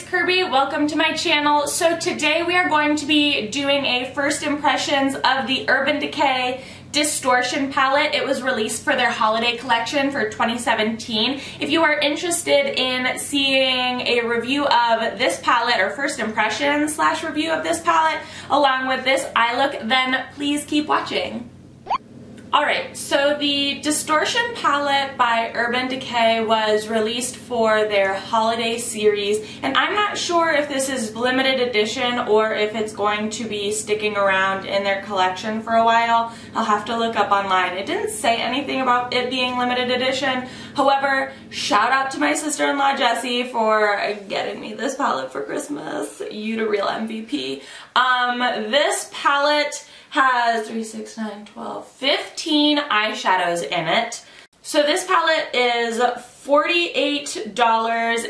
Kirby, welcome to my channel. So today we are going to be doing a first impressions of the Urban Decay Distortion palette. It was released for their holiday collection for 2017. If you are interested in seeing a review of this palette or first impressions / review of this palette along with this eye look, then please keep watching. Alright, so the Distortion palette by Urban Decay was released for their holiday series, and I'm not sure if this is limited edition or if it's going to be sticking around in their collection for a while. I'll have to look up online. It didn't say anything about it being limited edition. However, shout out to my sister-in-law Jessie for getting me this palette for Christmas. You the real MVP. This palette has 3, 6, 9, 12, 15 eyeshadows in it. So this palette is $48.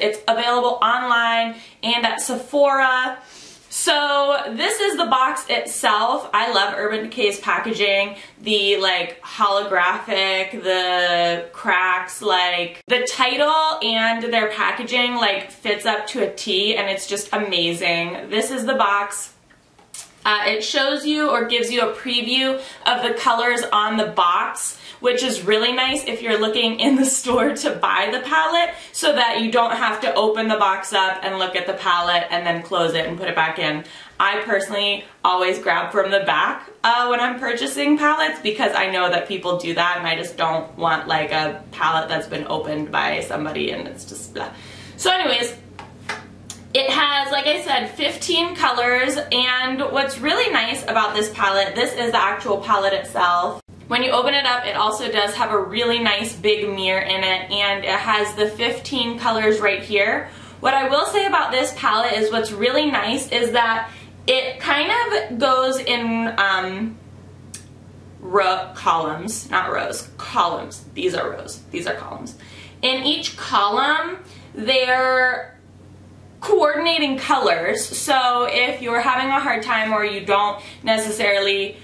It's available online and at Sephora. So this is the box itself. I love Urban Decay's packaging. The like holographic, the cracks, like the title and their packaging like fits up to a T, and it's just amazing. This is the box. It shows you or gives you a preview of the colors on the box, which is really nice if you're looking in the store to buy the palette, so that you don't have to open the box up and look at the palette and then close it and put it back in. I personally always grab from the back when I'm purchasing palettes because I know that people do that, and I just don't want like a palette that's been opened by somebody and it's just blah. So anyways, it has, like I said, 15 colors, and what's really nice about this palette, this is the actual palette itself. When you open it up, it also does have a really nice big mirror in it, and it has the 15 colors right here. What I will say about this palette is what's really nice is that it kind of goes in columns, not rows, columns. These are rows, these are columns. In each column, they're coordinating colors, so if you're having a hard time or you don't necessarily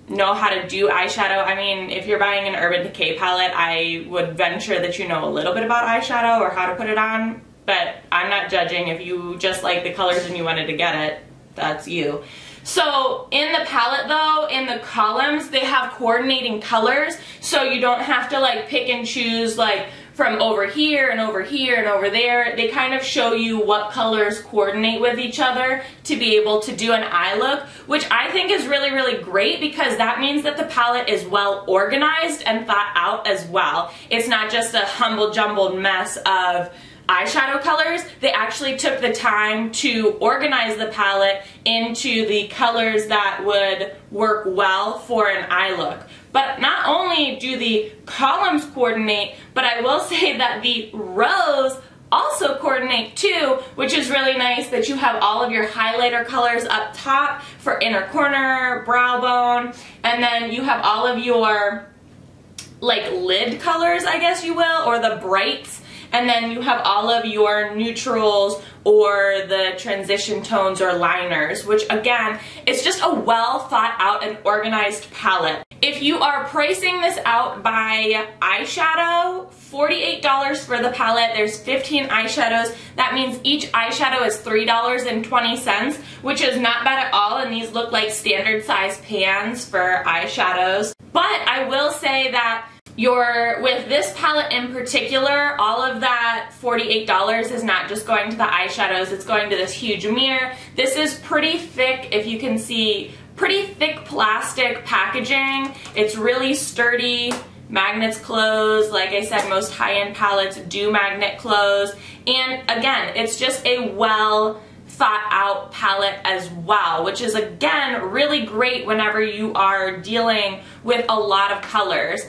know how to do eyeshadow, I mean, if you're buying an Urban Decay palette, I would venture that you know a little bit about eyeshadow or how to put it on, but I'm not judging. If you just like the colors and you wanted to get it, that's you. So in the palette though, in the columns, they have coordinating colors, so you don't have to like pick and choose like from over here and over here and over there. They kind of show you what colors coordinate with each other to be able to do an eye look, which I think is really, really great because that means that the palette is well organized and thought out as well. It's not just a humble jumbled mess of eyeshadow colors. They actually took the time to organize the palette into the colors that would work well for an eye look. But not only do the columns coordinate, but I will say that the rows also coordinate too, which is really nice that you have all of your highlighter colors up top for inner corner, brow bone, and then you have all of your like lid colors, I guess you will, or the brights. And then you have all of your neutrals or the transition tones or liners, which again, it's just a well thought out and organized palette. If you are pricing this out by eyeshadow, $48 for the palette. There's 15 eyeshadows. That means each eyeshadow is $3.20, which is not bad at all, and these look like standard size pans for eyeshadows. But I will say that with this palette in particular, all of that $48 is not just going to the eyeshadows, it's going to this huge mirror. This is pretty thick, if you can see, pretty thick plastic packaging. It's really sturdy. Magnets close. Like I said, most high-end palettes do magnet close. And again, it's just a well thought out palette as well, which is again really great whenever you are dealing with a lot of colors.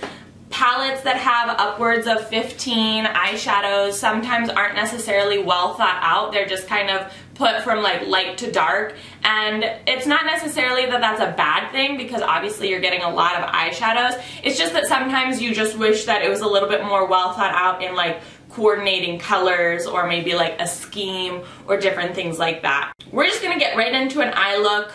Palettes that have upwards of 15 eyeshadows sometimes aren't necessarily well thought out. They're just kind of put from like light to dark, and it's not necessarily that that's a bad thing because obviously you're getting a lot of eyeshadows. It's just that sometimes you just wish that it was a little bit more well thought out in like coordinating colors or maybe like a scheme or different things like that. We're just gonna get right into an eye look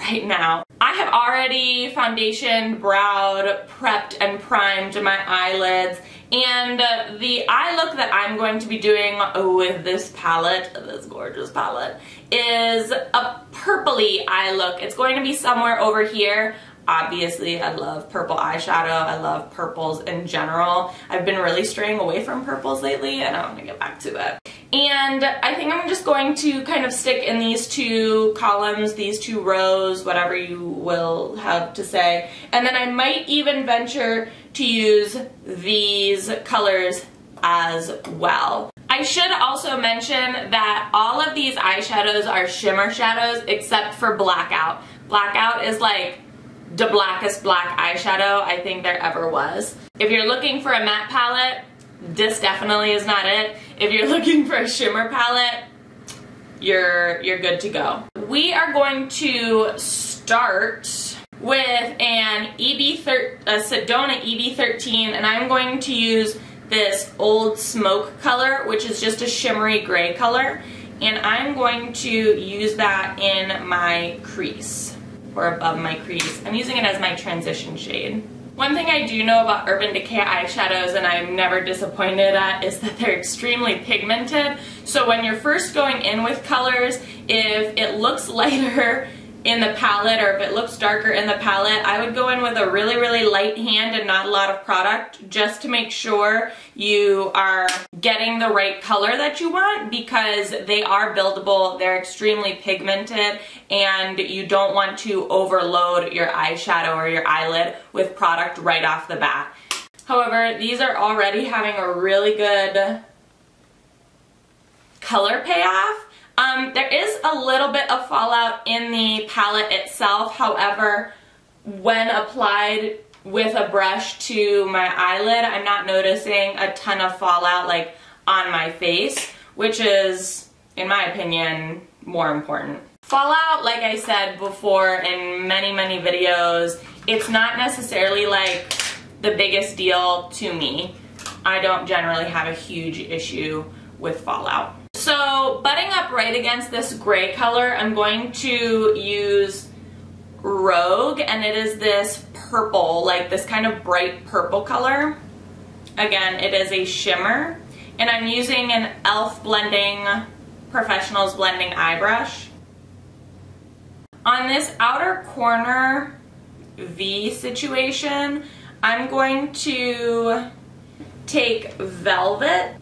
right now. I have already foundationed, browed, prepped, and primed my eyelids, and the eye look that I'm going to be doing with this palette, this gorgeous palette, is a purpley eye look. It's going to be somewhere over here. Obviously, I love purple eyeshadow. I love purples in general. I've been really straying away from purples lately, and I want to get back to it. And I think I'm just going to kind of stick in these two columns, these two rows, whatever you will have to say. And then I might even venture to use these colors as well. I should also mention that all of these eyeshadows are shimmer shadows except for Blackout. Blackout is like the blackest black eyeshadow I think there ever was. If you're looking for a matte palette, this definitely is not it. If you're looking for a shimmer palette, you're good to go. We are going to start with an Sedona EB13, and I'm going to use this Old Smoke color, which is just a shimmery gray color, and I'm going to use that in my crease, or above my crease. I'm using it as my transition shade. One thing I do know about Urban Decay eyeshadows, and I'm never disappointed at, is that they're extremely pigmented. So when you're first going in with colors, if it looks lighter in the palette or if it looks darker in the palette, I would go in with a really, really light hand and not a lot of product, just to make sure you are getting the right color that you want, because they are buildable, they're extremely pigmented, and you don't want to overload your eyeshadow or your eyelid with product right off the bat. However, these are already having a really good color payoff. There is a little bit of fallout in the palette itself. However, when applied with a brush to my eyelid, I'm not noticing a ton of fallout like on my face, which is, in my opinion, more important. Fallout, like I said before in many, many videos, it's not necessarily like the biggest deal to me. I don't generally have a huge issue with fallout. So, butting up right against this gray color, I'm going to use Rogue, and it is this purple, like this kind of bright purple color. Again, it is a shimmer, and I'm using an e.l.f. Professionals Blending Eye Brush. On this outer corner V situation, I'm going to take Velvet,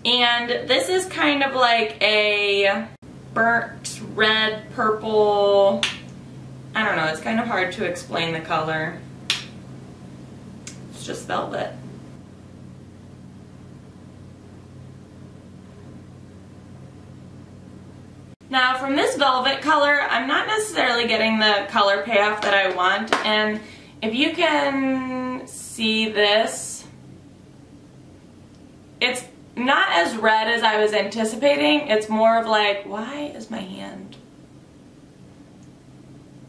and this is kind of like a burnt red, purple, I don't know, it's kind of hard to explain the color. It's just velvet. Now from this velvet color, I'm not necessarily getting the color payoff that I want, and if you can see this, it's not as red as I was anticipating. It's more of like, why is my hand?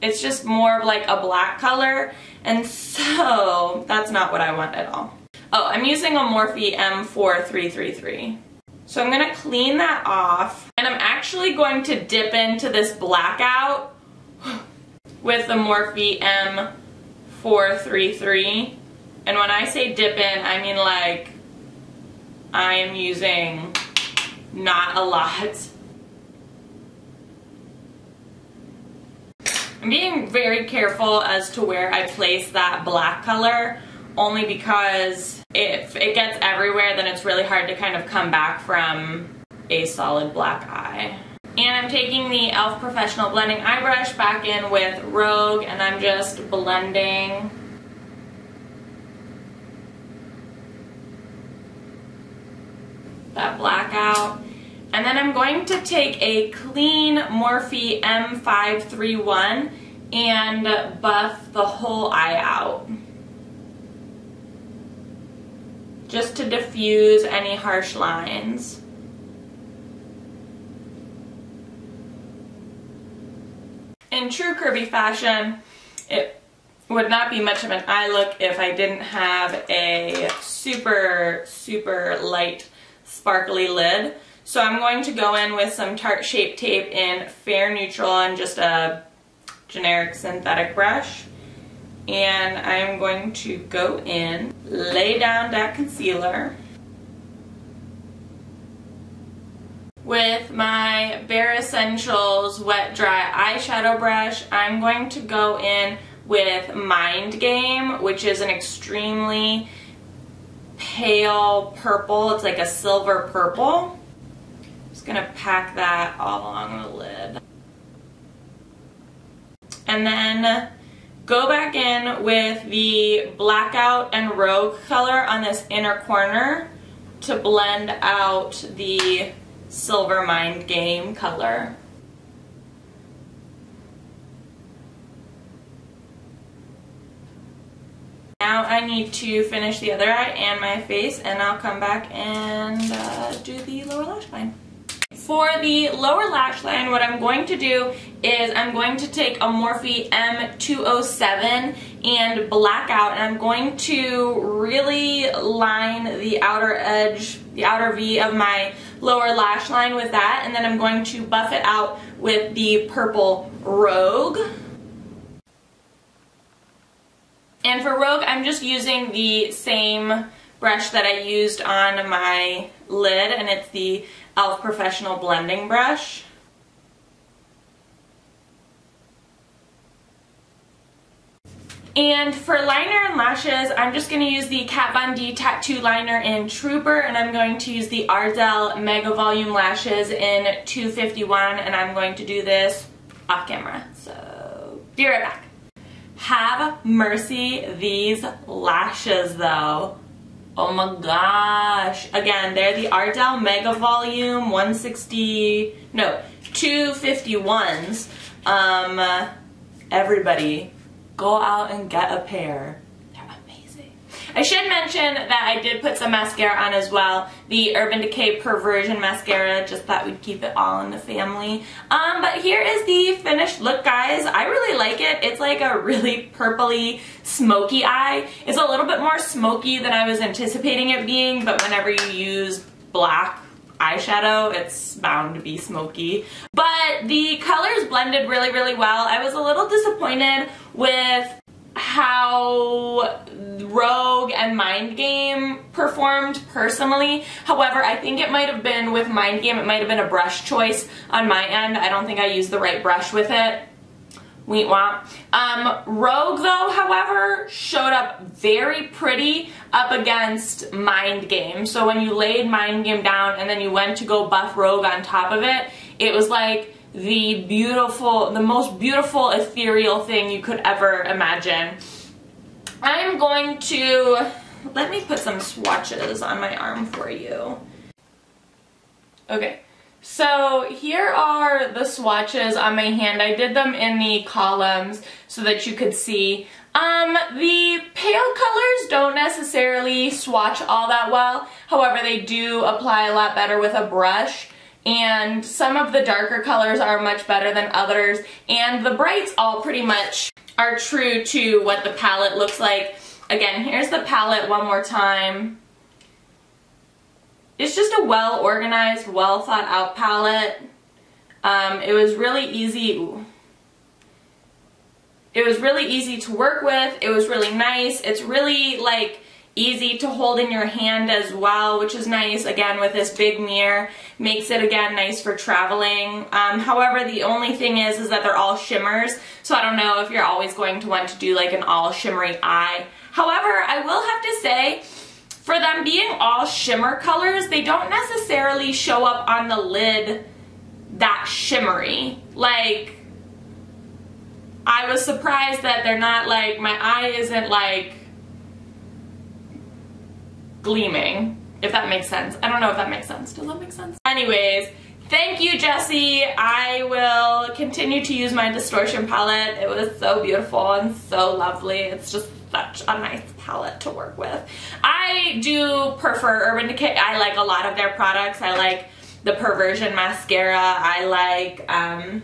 It's just more of like a black color, and so that's not what I want at all. Oh, I'm using a Morphe M4333. So I'm going to clean that off, and I'm actually going to dip into this blackout with the Morphe M433. And when I say dip in, I mean like I am using not a lot. I'm being very careful as to where I place that black color, only because if it gets everywhere, then it's really hard to kind of come back from a solid black eye. And I'm taking the e.l.f. Professional Blending Eye Brush back in with Rogue, and I'm just blending that black out. And then I'm going to take a clean Morphe M531 and buff the whole eye out, just to diffuse any harsh lines. In true Kirby fashion, it would not be much of an eye look if I didn't have a super, super light sparkly lid. So I'm going to go in with some Tarte Shape Tape in Fair Neutral and just a generic synthetic brush. And I'm going to go in, lay down that concealer. With my Bare Essentials Wet Dry Eyeshadow Brush, I'm going to go in with Mind Game, which is an extremely pale purple. It's like a silver purple. Just gonna pack that all along the lid. And then go back in with the Blackout and Rogue color on this inner corner to blend out the Silver Mind Game color. Now I need to finish the other eye and my face, and I'll come back and do the lower lash line. For the lower lash line, what I'm going to do is I'm going to take a Morphe M207 and Blackout, and I'm going to really line the outer edge, the outer V of my lower lash line with that, and then I'm going to buff it out with the purple Rogue. And for Rogue, I'm just using the same brush that I used on my lid, and it's the e.l.f. Professional Blending Brush. And for liner and lashes, I'm just going to use the Kat Von D Tattoo Liner in Trooper, and I'm going to use the Ardell Mega Volume Lashes in 251, and I'm going to do this off camera. So, be right back. Have mercy, these lashes though. Oh my gosh. Again, they're the Ardell Mega Volume 251s. Everybody, go out and get a pair. They're amazing. I should mention that I did put some mascara on as well. The Urban Decay Perversion Mascara. Just thought we'd keep it all in the family. But here is the finished look, guys. I really like it. It's like a really purpley, smoky eye. It's a little bit more smoky than I was anticipating it being, but whenever you use black eyeshadow, it's bound to be smoky. But the colors blended really, really well. I was a little disappointed with how Rogue and Mind Game performed personally. However, I think it might have been with Mind Game, it might have been a brush choice on my end. I don't think I used the right brush with it. Wheat womp. Rogue though, however, showed up very pretty up against Mind Game. So when you laid Mind Game down and then you went to go buff Rogue on top of it, it was like the most beautiful ethereal thing you could ever imagine. I'm going to, let me put some swatches on my arm for you. Okay, so here are the swatches on my hand. I did them in the columns so that you could see. The pale colors don't necessarily swatch all that well. However, they do apply a lot better with a brush. And some of the darker colors are much better than others, and the brights all pretty much are true to what the palette looks like. Again, here's the palette one more time. It's just a well organized, well thought out palette. It was really easy. Ooh. It was really easy to work with. It was really nice. It's really like easy to hold in your hand as well, which is nice. Again, with this big mirror, makes it again nice for traveling. However, the only thing is that they're all shimmers, so I don't know if you're always going to want to do like an all shimmery eye. However, I will have to say, for them being all shimmer colors, they don't necessarily show up on the lid that shimmery. Like, I was surprised that they're not like, my eye isn't like gleaming, if that makes sense. I don't know if that makes sense. Does that make sense? Anyways, thank you, Jessie. I will continue to use my Distortion palette. It was so beautiful and so lovely. It's just such a nice palette to work with. I do prefer Urban Decay. I like a lot of their products. I like the Perversion mascara. I like, I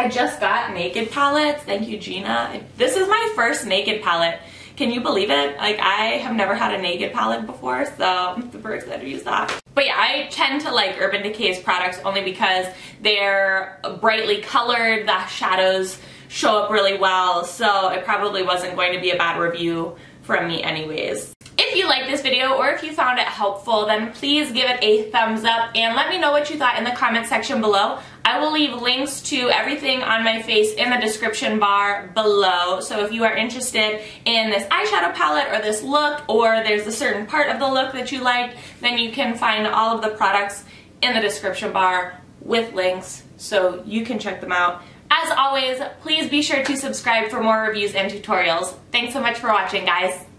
just got Naked palettes. Thank you, Gina. This is my first Naked palette. Can you believe it? Like, I have never had a Naked palette before, so I'm super excited to use that. But But yeah, I tend to like Urban Decay's products only because they're brightly colored, the shadows show up really well, so it probably wasn't going to be a bad review from me anyways. If you liked this video or if you found it helpful, then please give it a thumbs up and let me know what you thought in the comment section below. I will leave links to everything on my face in the description bar below, so if you are interested in this eyeshadow palette or this look, or there's a certain part of the look that you liked, then you can find all of the products in the description bar with links so you can check them out. As always, please be sure to subscribe for more reviews and tutorials. Thanks so much for watching, guys.